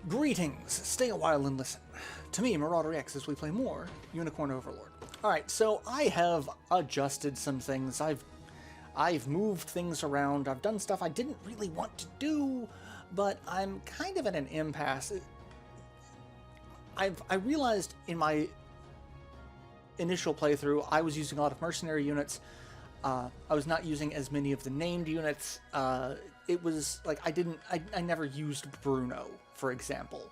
Greetings! Stay a while and listen. To me, Marauderex, as we play more Unicorn Overlord. Alright, so I have adjusted some things. I've moved things around. I've done stuff I didn't really want to do, but I'm kind of at an impasse. I realized in my initial playthrough I was using a lot of mercenary units. I was not using as many of the named units. It was like I never used Bruno, for example.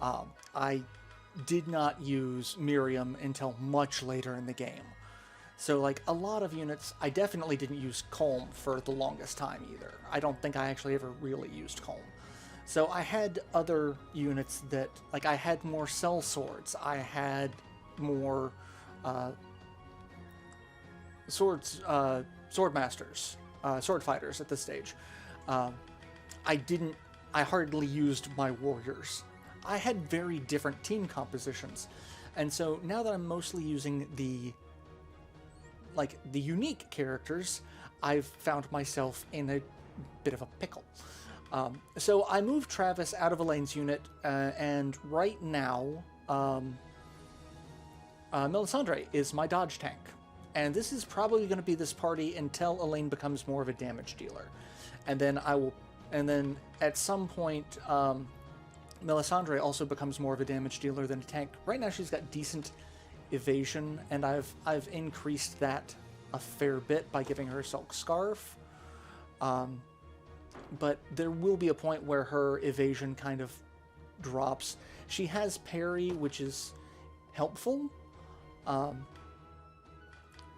I did not use Miriam until much later in the game. So like a lot of units, I definitely didn't use Colm for the longest time either. I don't think I actually ever really used Colm. So I had other units that, like I had more cell swords, I had more sword masters, sword fighters at this stage. I hardly used my warriors. I had very different team compositions. And so now that I'm mostly using the unique characters, I've found myself in a bit of a pickle. So I moved Travis out of Elaine's unit, and right now, Melisandre is my dodge tank. And this is probably going to be this party until Elaine becomes more of a damage dealer. And then at some point, Melisandre also becomes more of a damage dealer than a tank. Right now she's got decent evasion, and I've increased that a fair bit by giving her Silk Scarf. But there will be a point where her evasion kind of drops. She has parry, which is helpful,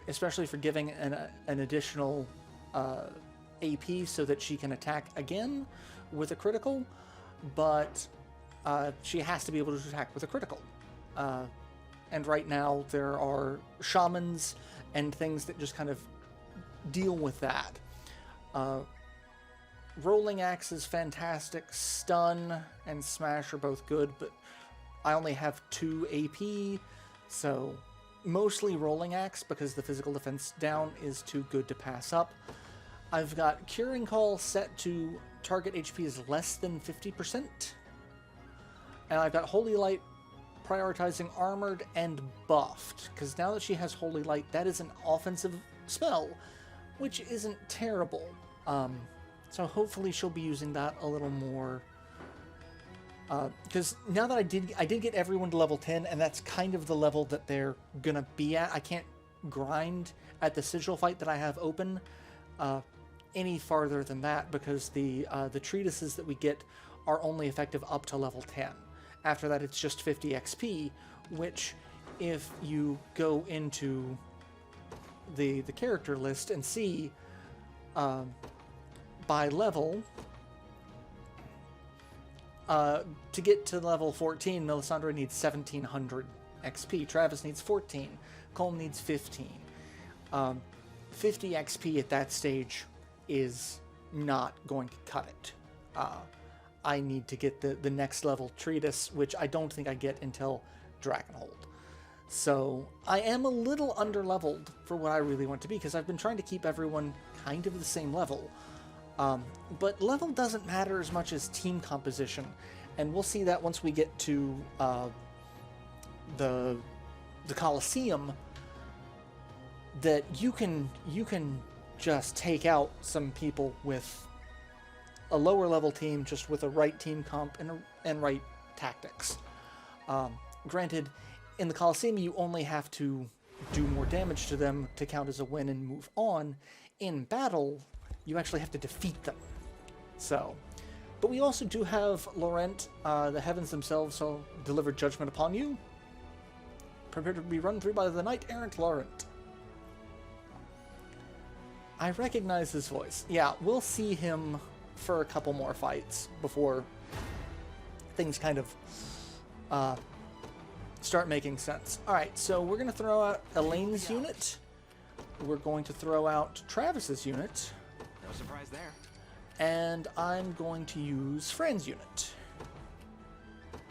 especially for giving an additional AP so that she can attack again with a critical, but she has to be able to attack with a critical. And right now there are shamans and things that just kind of deal with that. Rolling Axe is fantastic. Stun and Smash are both good, but I only have 2 AP, so mostly Rolling Axe because the physical defense down is too good to pass up. I've got Curing Call set to target HP is less than 50%. And I've got Holy Light prioritizing armored and buffed, because now that she has Holy Light, that is an offensive spell, which isn't terrible. So hopefully she'll be using that a little more. Because now that I did get everyone to level 10, and that's kind of the level that they're gonna be at. I can't grind at the sigil fight that I have open any farther than that, because the treatises that we get are only effective up to level 10. After that, it's just 50 XP, which, if you go into the character list and see by level, to get to level 14, Melisandre needs 1700 XP. Travis needs 14. Colm needs 15. 50 XP at that stage is not going to cut it. I need to get the next level treatise, which I don't think I get until Dragonhold. So I am a little underleveled for what I really want to be, because I've been trying to keep everyone kind of the same level. But level doesn't matter as much as team composition, and we'll see that once we get to the Colosseum, that you can just take out some people with a lower level team just with a right team comp and right tactics. Granted, in the Colosseum you only have to do more damage to them to count as a win and move on. In battle, you actually have to defeat them. So, but we also do have Laurent, the heavens themselves shall deliver judgment upon you. Prepare to be run through by the knight-errant Laurent. I recognize his voice. Yeah, we'll see him for a couple more fights before things kind of start making sense. Alright, so we're going to throw out Elaine's unit. We're going to throw out Travis's unit. No surprise there. And I'm going to use Fran's unit.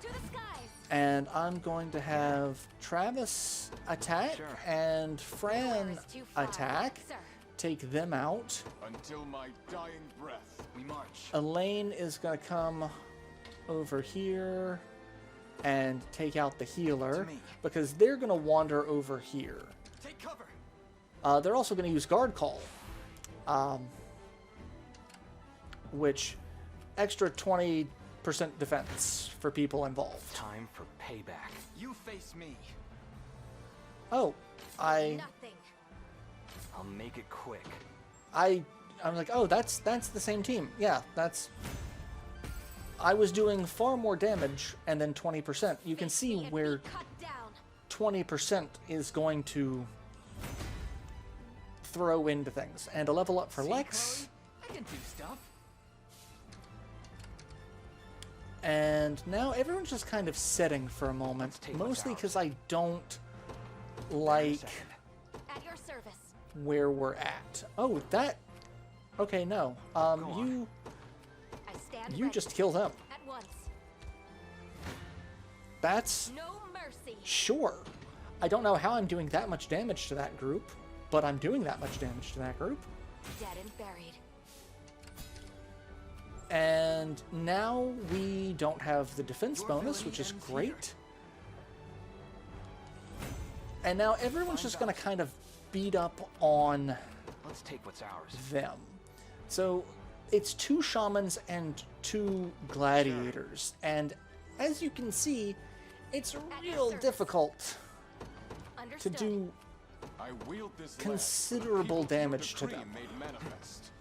To the skies. And I'm going to have Travis attack and Fran attack. Sir. Take them out. Until my dying breath, we march. Elaine is going to come over here and take out the healer, To me. because they're going to wander over here. Take cover. They're also going to use Guard Call, which extra 20% defense for people involved. Time for payback. You face me. Oh, Nothing. I'll make it quick. I'm like, oh, that's the same team. Yeah, that's... I was doing far more damage and then 20%. You can Face see me and where be cut down. 20% is going to throw into things. And a level up for See, Lex. Chloe? I can do stuff. And now everyone's just kind of sitting for a moment. Let's take what's Mostly ours. because I don't Wait a like second. At your service. where we're at. Oh, that... Okay, no. on. I stand You ready. just killed him. At once. That's... No mercy. Sure. I don't know how I'm doing that much damage to that group, but I'm doing that much damage to that group. Dead and buried. And now we don't have the defense Your bonus, ability which is ends great. And now everyone's just going to kind of beat up on Let's take what's ours. them. So it's 2 shamans and 2 gladiators. And as you can see, it's real service. difficult to Understood. do I wield this considerable land for the people damage to decree them. made manifest.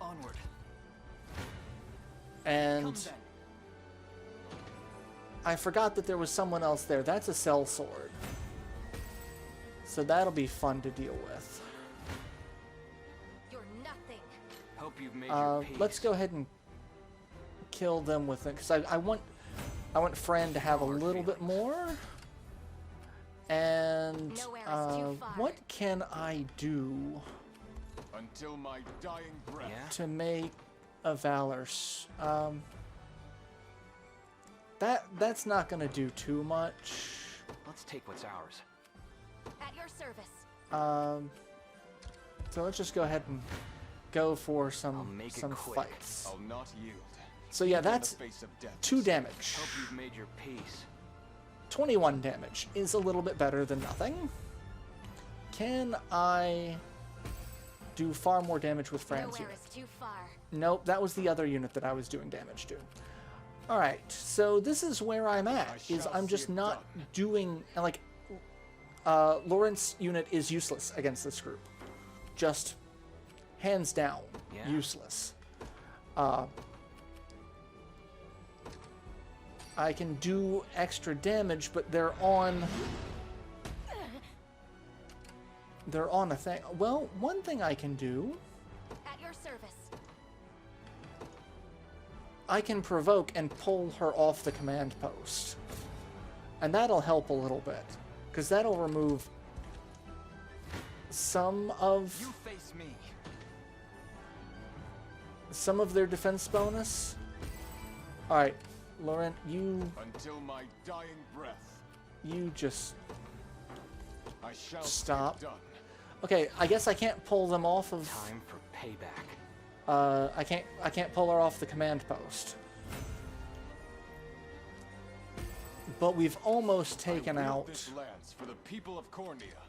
Onward. And Come then. I forgot that there was someone else there. That's a cell sword. So that'll be fun to deal with. You're nothing. Hope you've made your peace. Let's go ahead and kill them with it, because I want Fran to have a little bit more. And Nowhere is too far. what can I do Until my dying breath. Yeah? to make a Valor's? That's not gonna do too much. Let's take what's ours. At your service. So let's just go ahead and go for I'll some make it quick. fights. I'll not yield. So yeah, Even in the that's face of death. 2 damage. Hope you've made your peace. 21 damage is a little bit better than nothing. Can I do far more damage with Fran's Nowhere unit? is too far. Nope, that was the other unit that I was doing damage to. Alright, so this is where I'm at, is shall I'm see just it not done. doing, like, Lawrence's unit is useless against this group. Just, hands down, Yeah. useless. I can do extra damage, but they're on a thing. Well, one thing I can do, At your service. I can provoke and pull her off the command post. And that'll help a little bit, because that'll remove some of You face me. their defense bonus. Alright, Laurent, Until my dying breath. you just... I shall see it Stop. done. Okay, I guess I can't pull them off of... Time for payback. I can't pull her off the command post. But we've almost taken I wield out... this lance for the people of Cornia.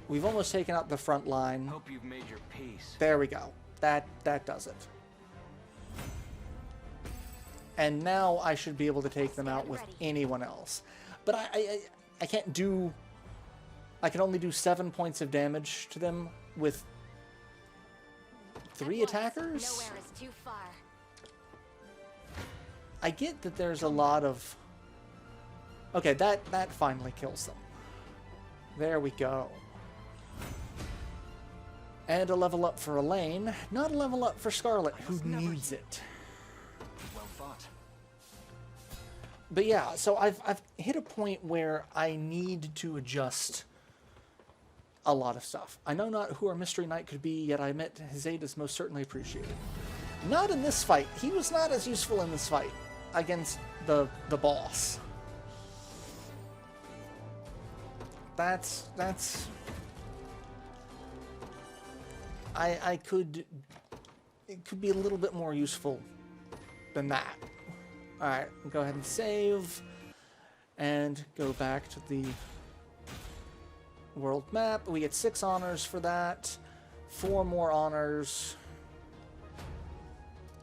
We've almost taken out the front line. Hope you've made your peace. There we go. That does it. And now I should be able to take them out with anyone else. But I can't do... I can only do 7 points of damage to them with 3 At once. attackers? Nowhere is too far. I get that there's a lot of... Okay, that finally kills them. There we go. And a level up for Elaine. Not a level up for Scarlet, who needs it. Well fought. But yeah, so I've hit a point where I need to adjust a lot of stuff. I know not who our Mystery Knight could be, yet I admit his aid is most certainly appreciated. Not in this fight. He was not as useful in this fight against the boss. That's... It could be a little bit more useful than that. Alright, go ahead and save. And go back to the world map. We get 6 honors for that. 4 more honors.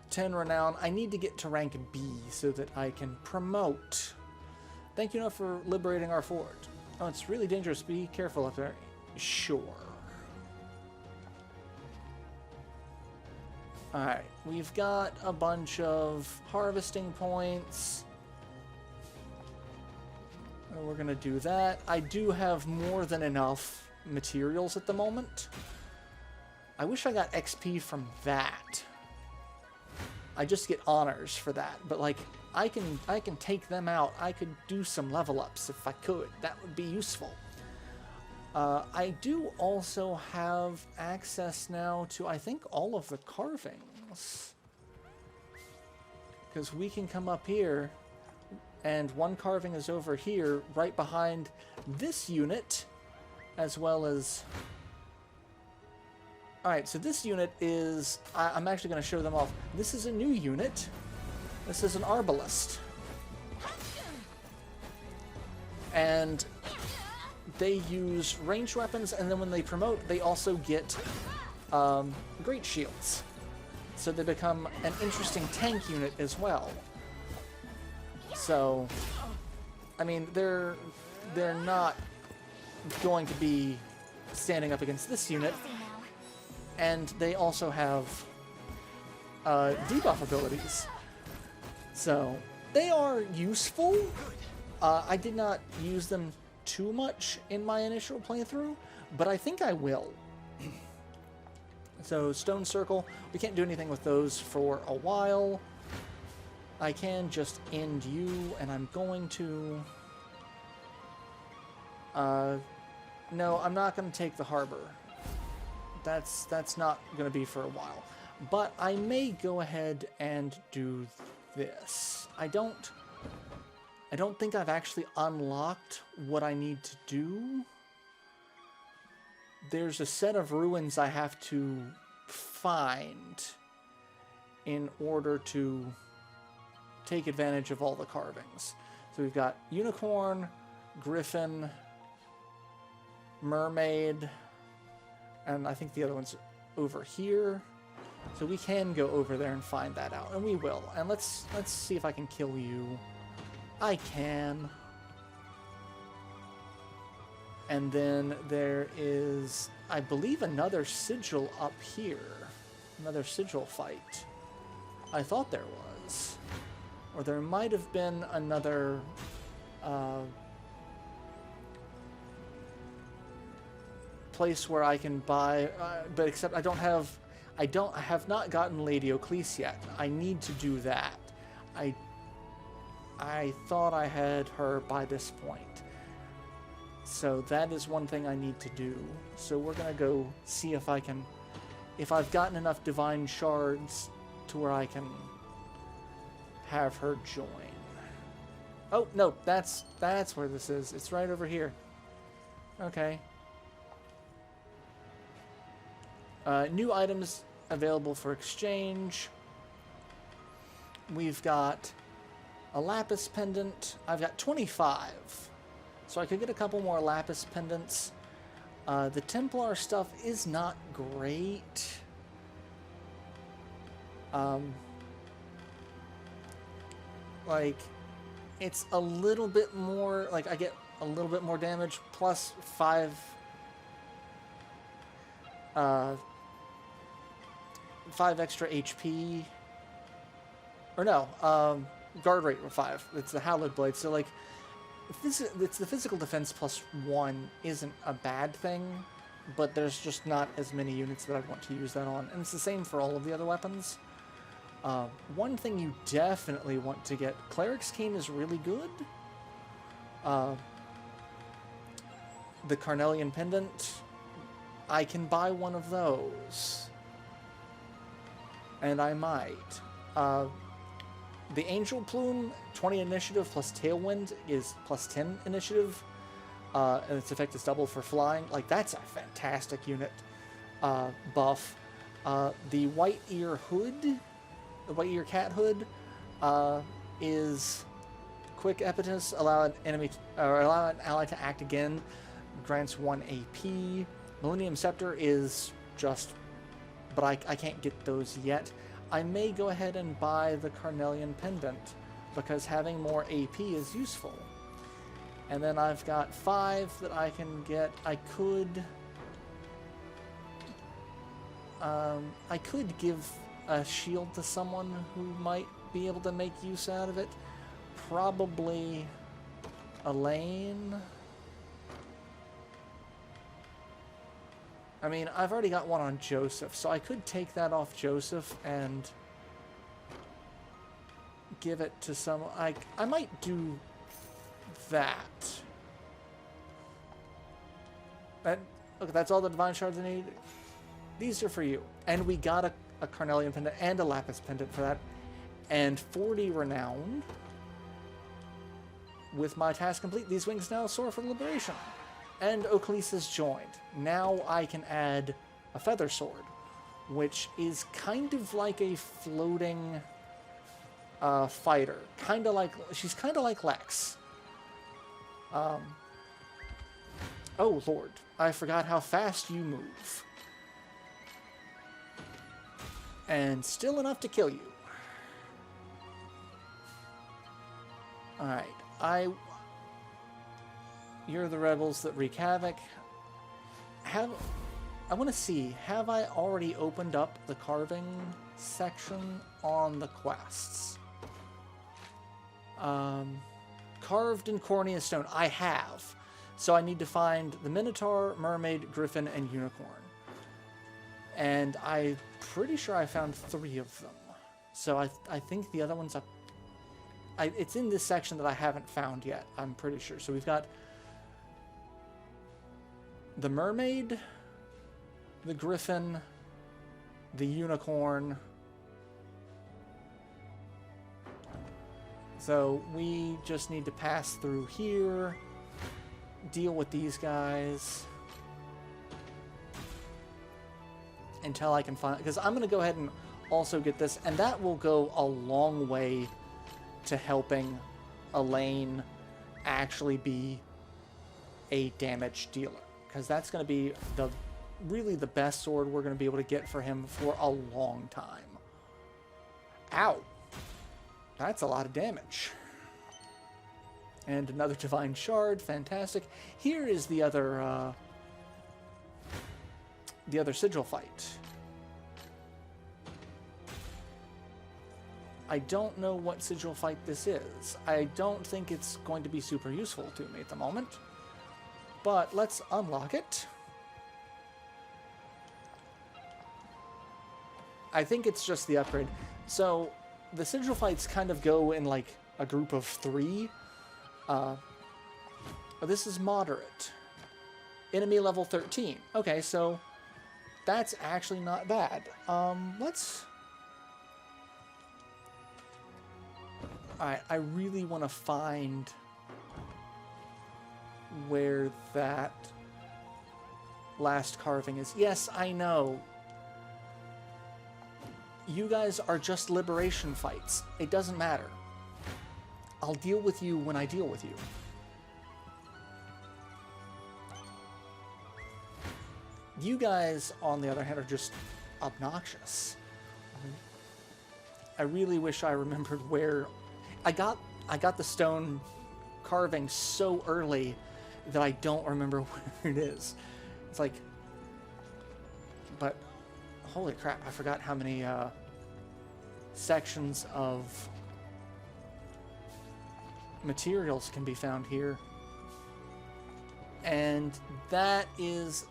10 renown. I need to get to rank B so that I can promote. Thank you enough for liberating our fort. Oh, it's really dangerous. Be careful up there. Sure. Alright, we've got a bunch of harvesting points. We're going to do that. I do have more than enough materials at the moment. I wish I got XP from that. I just get honors for that, but like I can take them out. I could do some level ups if I could. That would be useful. I do also have access now to, I think, all of the carvings. Because we can come up here, and one carving is over here, right behind this unit, as well as... Alright, so this unit is... I'm actually going to show them off. This is a new unit. This is an arbalist. And they use ranged weapons, and then when they promote, they also get great shields. So they become an interesting tank unit as well. So, I mean, they're not going to be standing up against this unit. And they also have debuff abilities. So, they are useful. I did not use them too much in my initial playthrough, but I think I will. So, Stone Circle, we can't do anything with those for a while. I can just end you, and I'm going to... no, I'm not going to take the harbor. That's not going to be for a while. But I may go ahead and do this. I don't think I've actually unlocked what I need to do. There's a set of ruins I have to find in order to take advantage of all the carvings. So we've got unicorn, griffin, mermaid, and I think the other one's over here. So we can go over there and find that out, and we will. And let's see if I can kill you. I can. And then there is, I believe, another sigil up here. Another sigil fight. I thought there was. Or there might have been another... place where I can buy, but except I have not gotten Lady Oclese yet. I need to do that. I thought I had her by this point. So that is one thing I need to do. So we're gonna go see if I've gotten enough divine shards to where I can have her join. Oh, no, that's where this is. It's right over here. Okay. New items available for exchange. We've got a lapis pendant. I've got 25. So I could get a couple more lapis pendants. The Templar stuff is not great. Like, it's a little bit more, like I get a little bit more damage plus 5 extra HP. Or no, guard rate with 5. It's the Hallowed Blade. So like, it's the physical defense plus 1 isn't a bad thing, but there's just not as many units that I'd want to use that on. And it's the same for all of the other weapons. One thing you definitely want to get, Cleric's Cane is really good. The Carnelian Pendant, I can buy one of those. And I might. The Angel Plume, 20 initiative plus Tailwind is plus 10 initiative. And its effect is double for flying. Like, that's a fantastic unit buff. The White Ear Hood, the White Ear Cat Hood, is quick impetus, allow an enemy or allow an ally to act again, grants 1 AP. Millennium Scepter is just, but I can't get those yet. I may go ahead and buy the Carnelian Pendant because having more AP is useful. And then I've got 5 that I can get. I could give a shield to someone who might be able to make use out of it. Probably Elaine. I mean, I've already got one on Joseph, so I could take that off Joseph and give it to someone. I might do that. Look, that's all the Divine Shards I need. These are for you. And we got a Carnelian Pendant and a Lapis Pendant for that. And 40 Renown. With my task complete, these wings now soar for liberation. And Oaklease has joined. Now I can add a Feather Sword, which is kind of like a floating fighter. She's kind of like Lex. Oh, Lord. I forgot how fast you move. And still enough to kill you. Alright. You're the rebels that wreak havoc. I want to see, have I already opened up the carving section on the quests? Carved in cornian stone. I have. So I need to find the Minotaur, Mermaid, Griffin, and Unicorn. And I'm pretty sure I found 3 of them. So I think the other one's up. It's in this section that I haven't found yet, I'm pretty sure. So we've got the Mermaid, the Griffin, the Unicorn. So we just need to pass through here, deal with these guys until I can find, because I'm going to go ahead and also get this, and that will go a long way to helping Elaine actually be a damage dealer, because that's going to be really the best sword we're going to be able to get for him for a long time. Ow! That's a lot of damage. And another Divine Shard, fantastic. Here is the other sigil fight. I don't know what sigil fight this is. I don't think it's going to be super useful to me at the moment. But let's unlock it. I think it's just the upgrade. So the sigil fights kind of go in like a group of 3. This is moderate. Enemy level 13. Okay, so that's actually not bad. Alright, I really want to find where that last carving is. Yes, I know. You guys are just liberation fights. It doesn't matter. I'll deal with you when I deal with you. You guys, on the other hand, are just obnoxious. I really wish I remembered where... I got the stone carving so early that I don't remember where it is. It's like... But, holy crap, I forgot how many sections of materials can be found here. And that is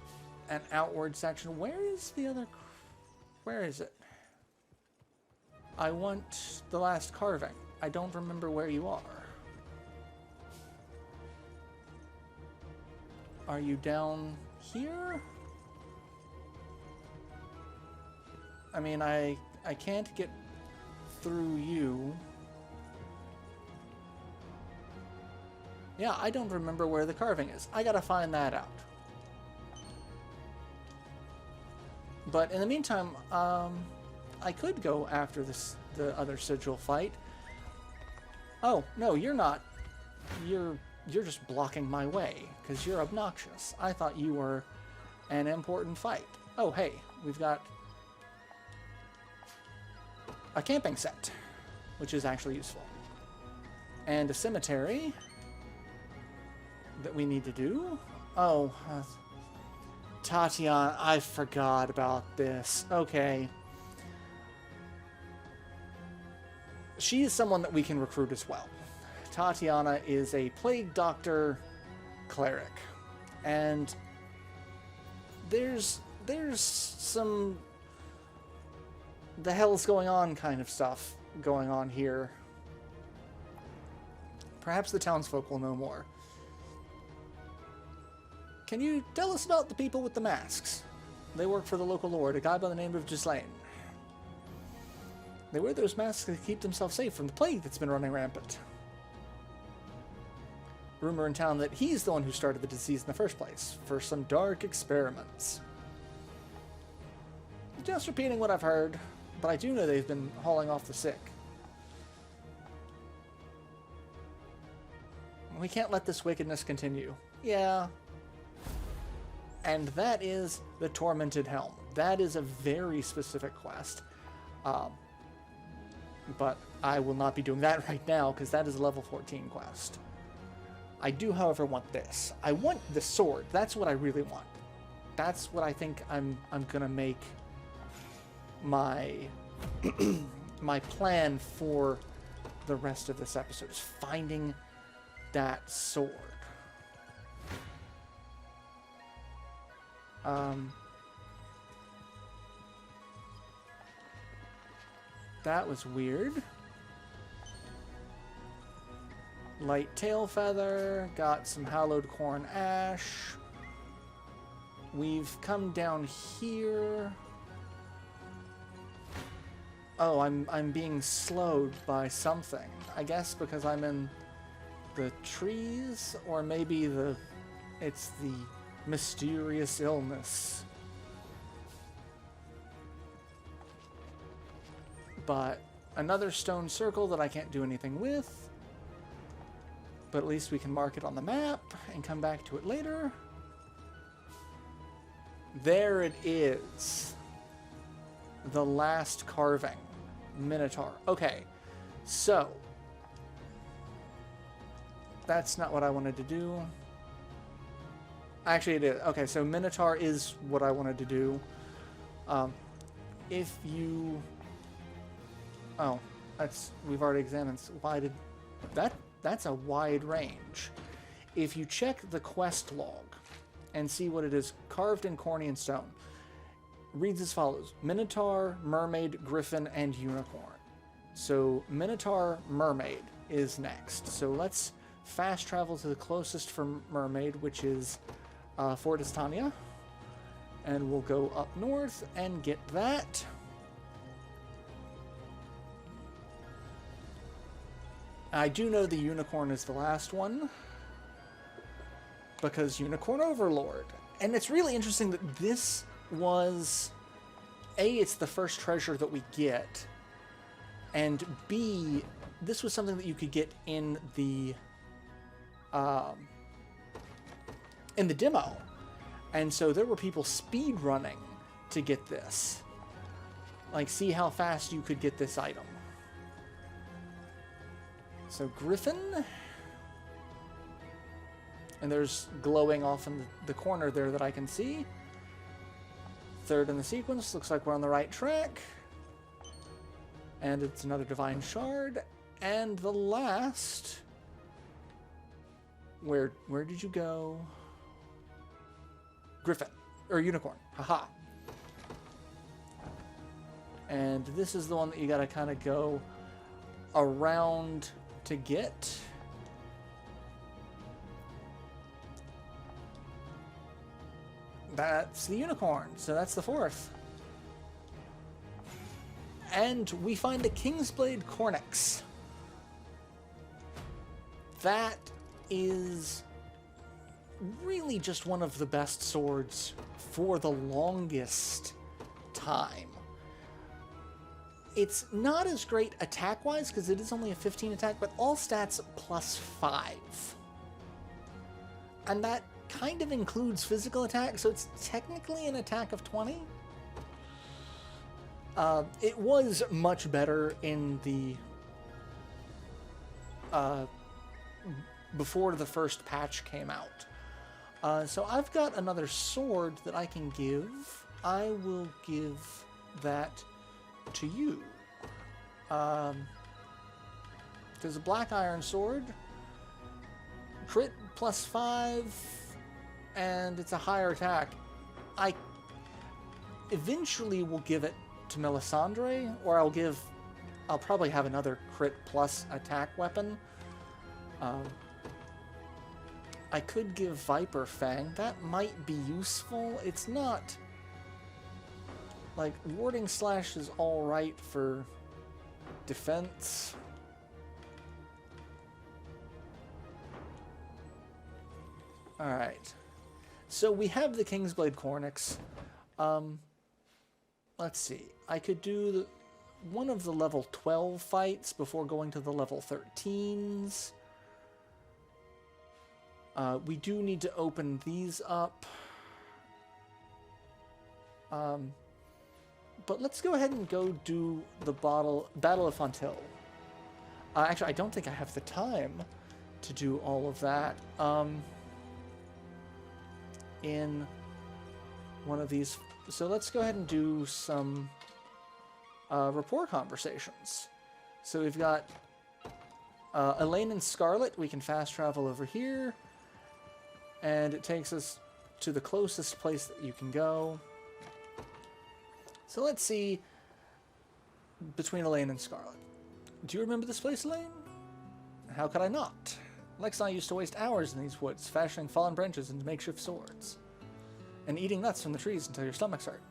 an outward section. Where is the other... Where is it? I want the last carving. I don't remember where you are. Are you down here? I mean, I can't get through you. Yeah, I don't remember where the carving is. I gotta find that out. But in the meantime, I could go after the other sigil fight. Oh, no, you're not. You're just blocking my way, because you're obnoxious. I thought you were an important fight. Oh, hey, we've got a camping set, which is actually useful. And a cemetery that we need to do. Oh, Tatiana, I forgot about this. Okay. She is someone that we can recruit as well. Tatiana is a plague doctor cleric. And there's some the hell's going on kind of stuff going on here. Perhaps the townsfolk will know more. Can you tell us about the people with the masks? They work for the local lord, a guy by the name of Ghislaine. They wear those masks to keep themselves safe from the plague that's been running rampant. Rumor in town that he's the one who started the disease in the first place, for some dark experiments. Just repeating what I've heard, but I do know they've been hauling off the sick. We can't let this wickedness continue. Yeah. And that is the Tormented Helm. That is a very specific quest. But I will not be doing that right now, because that is a level 14 quest. I do, however, want this. I want the sword. That's what I really want. That's what I think I'm gonna make my my plan for the rest of this episode, is finding that sword. That was weird. Light tail feather, got some hallowed corn ash. We've come down here. Oh, I'm being slowed by something. I guess because I'm in the trees, or maybe it's the mysterious illness. But another stone circle that I can't do anything with. But at least we can mark it on the map and come back to it later. There it is. The last carving. Minotaur. Okay, so that's not what I wanted to do. Actually, it is. Okay, so Minotaur is what I wanted to do. If you... Oh, we've already examined. Why did... That's a wide range. If you check the quest log and see what it is, carved in cornian stone, reads as follows: Minotaur, Mermaid, Griffin, and Unicorn. So Minotaur, Mermaid is next. So let's fast travel to the closest for Mermaid, which is Fort Estania. And we'll go up north and get that. I do know the Unicorn is the last one, because Unicorn Overlord. And it's really interesting that this was, A, it's the first treasure that we get, and B, this was something that you could get in the demo. And so there were people speed running to get this. Like, see how fast you could get this item. So Griffin, and there's glowing off in the corner there that I can see. Third in the sequence, looks like we're on the right track. And it's another Divine Shard. And the last, where did you go? Griffin, or Unicorn, haha. And this is the one that you gotta kind of go around to get. That's the Unicorn, so that's the fourth. And we find a Kingsblade Cornix. That is really just one of the best swords for the longest time. It's not as great attack-wise, because it is only a 15 attack, but all stats +5. And that kind of includes physical attack, so it's technically an attack of 20. It was much better in the... before the first patch came out. So I've got another sword that I can give. I will give that to you. There's a black iron sword, crit +5, and it's a higher attack. I eventually will give it to Melisandre, or I'll probably have another crit plus attack weapon. I could give Viper Fang. That might be useful. It's not... Like, warding slash is alright for defense. Alright. So we have the Kingsblade Cornix. Let's see. I could do one of the level 12 fights before going to the level 13s. We do need to open these up. But let's go ahead and go do the Battle of Fontil. Actually, I don't think I have the time to do all of that in one of these. So let's go ahead and do some rapport conversations. So we've got Elaine and Scarlet. We can fast travel over here. And it takes us to the closest place that you can go. So let's see between Elaine and Scarlet. Do you remember this place, Elaine? How could I not? Lex and I used to waste hours in these woods, fashioning fallen branches into makeshift swords. And eating nuts from the trees until your stomachs hurt.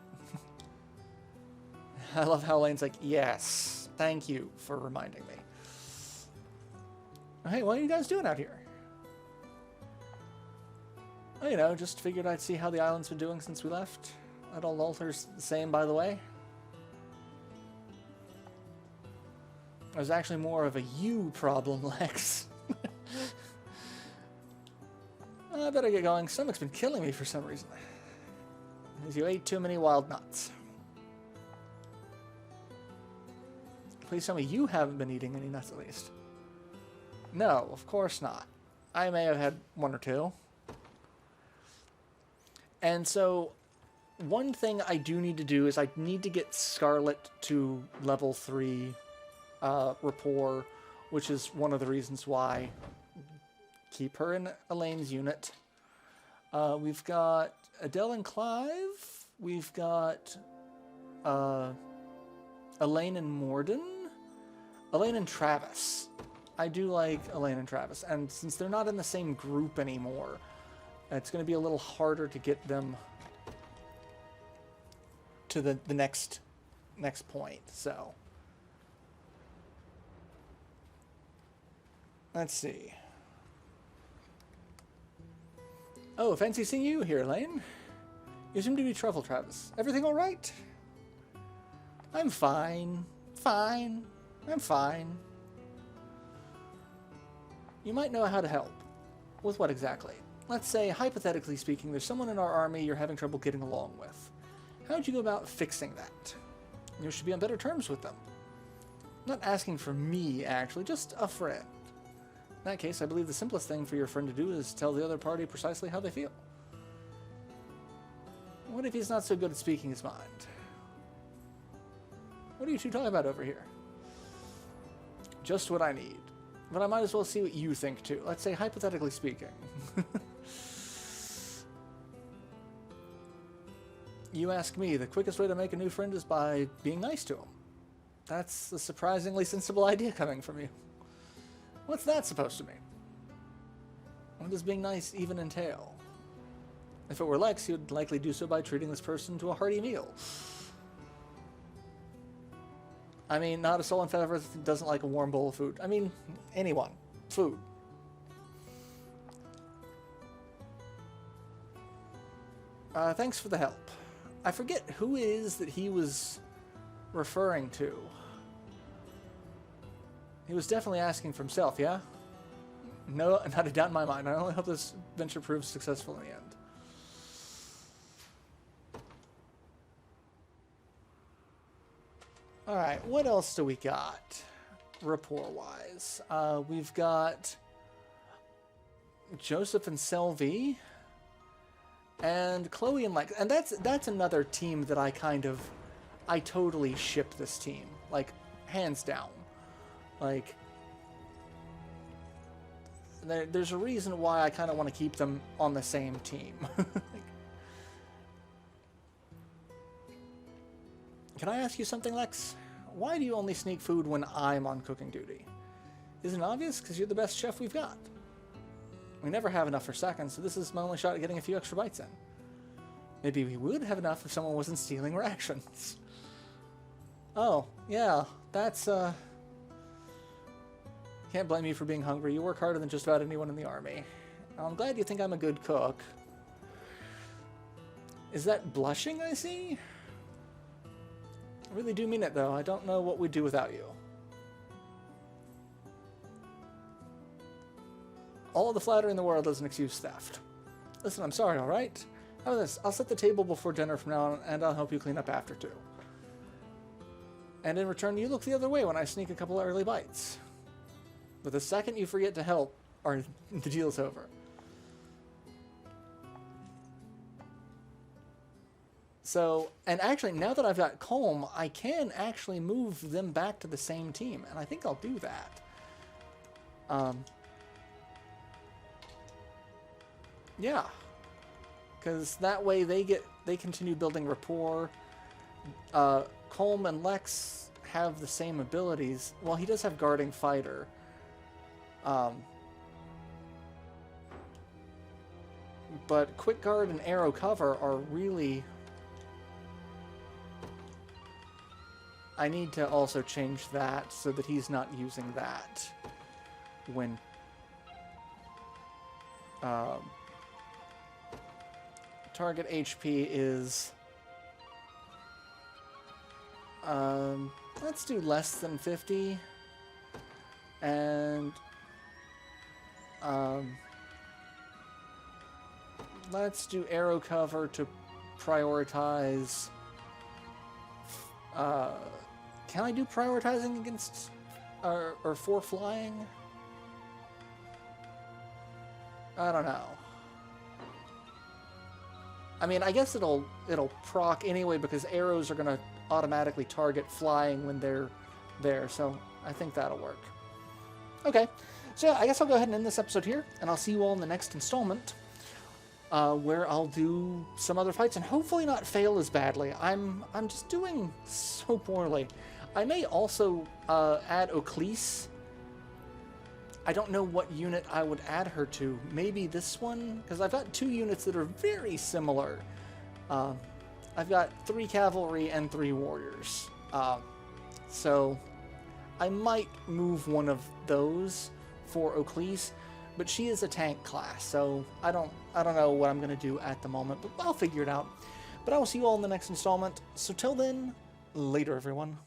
I love how Elaine's like, yes, thank you for reminding me. Hey, what are you guys doing out here? Oh, you know, just figured I'd see how the island's been doing since we left. That old altar's the same, by the way. It was actually more of a you problem, Lex. I better get going. Stomach's been killing me for some reason. As you ate too many wild nuts. Please tell me you haven't been eating any nuts at least. No, of course not. I may have had one or two. And so, one thing I do need to do is I need to get Scarlet to level 3 rapport, which is one of the reasons why keep her in Elaine's unit. We've got Adele and Clive. We've got Elaine and Morden. Elaine and Travis. I do like Elaine and Travis. And since they're not in the same group anymore, it's going to be a little harder to get them to the next point. So let's see. Oh, fancy seeing you here, Elaine. You seem to be trouble, Travis. Everything all right? I'm fine. Fine. I'm fine. You might know how to help. With what exactly? Let's say, hypothetically speaking, there's someone in our army you're having trouble getting along with. How would you go about fixing that? You should be on better terms with them. Not asking for me, actually, just a friend. In that case, I believe the simplest thing for your friend to do is tell the other party precisely how they feel. What if he's not so good at speaking his mind? What are you two talking about over here? Just what I need. But I might as well see what you think, too. Let's say, hypothetically speaking. You ask me, the quickest way to make a new friend is by being nice to him. That's a surprisingly sensible idea coming from you. What's that supposed to mean? What does being nice even entail? If it were Lex, he would likely do so by treating this person to a hearty meal. I mean, not a soul on Earth doesn't like a warm bowl of food. I mean, anyone. Food. Thanks for the help. I forget who it is that he was referring to. He was definitely asking for himself, yeah? No, not a doubt in my mind. I only hope this venture proves successful in the end. Alright, what else do we got? Rapport-wise. We've got Joseph and Selvi. And Chloe and Lex. And that's another team that I totally ship this team. Like, hands down. Like, there's a reason why I kind of want to keep them on the same team. Can I ask you something, Lex? Why do you only sneak food when I'm on cooking duty? Isn't it obvious? Because you're the best chef we've got. We never have enough for seconds, so this is my only shot at getting a few extra bites in. Maybe we would have enough if someone wasn't stealing rations. Oh, yeah, that's, Can't blame you for being hungry. You work harder than just about anyone in the army. I'm glad you think I'm a good cook. Is that blushing I see? I really do mean it, though. I don't know what we'd do without you. All the flattery in the world doesn't excuse theft. Listen, I'm sorry, alright? How about this? I'll set the table before dinner from now on, and I'll help you clean up after, too. And in return, you look the other way when I sneak a couple early bites. But the second you forget to help, the deal's over. So, and actually, now that I've got Colm, I can actually move them back to the same team, and I think I'll do that. Yeah. Because that way they continue building rapport. Colm and Lex have the same abilities. Well, he does have guarding fighter. But quick guard and arrow cover are really... I need to also change that so that he's not using that when... target HP is... let's do less than 50. And... let's do arrow cover to prioritize... can I do prioritizing against... or for flying? I don't know. I mean, I guess it'll proc anyway because arrows are going to automatically target flying when they're there, so I think that'll work. Okay, so yeah, I guess I'll go ahead and end this episode here, and I'll see you all in the next installment, where I'll do some other fights and hopefully not fail as badly. I'm just doing so poorly. I may also add Oclise. I don't know what unit I would add her to. Maybe this one? Because I've got two units that are very similar. I've got 3 cavalry and 3 warriors. So I might move one of those for Oclise, but she is a tank class, so I don't know what I'm going to do at the moment, but I'll figure it out. But I will see you all in the next installment. So till then, later everyone.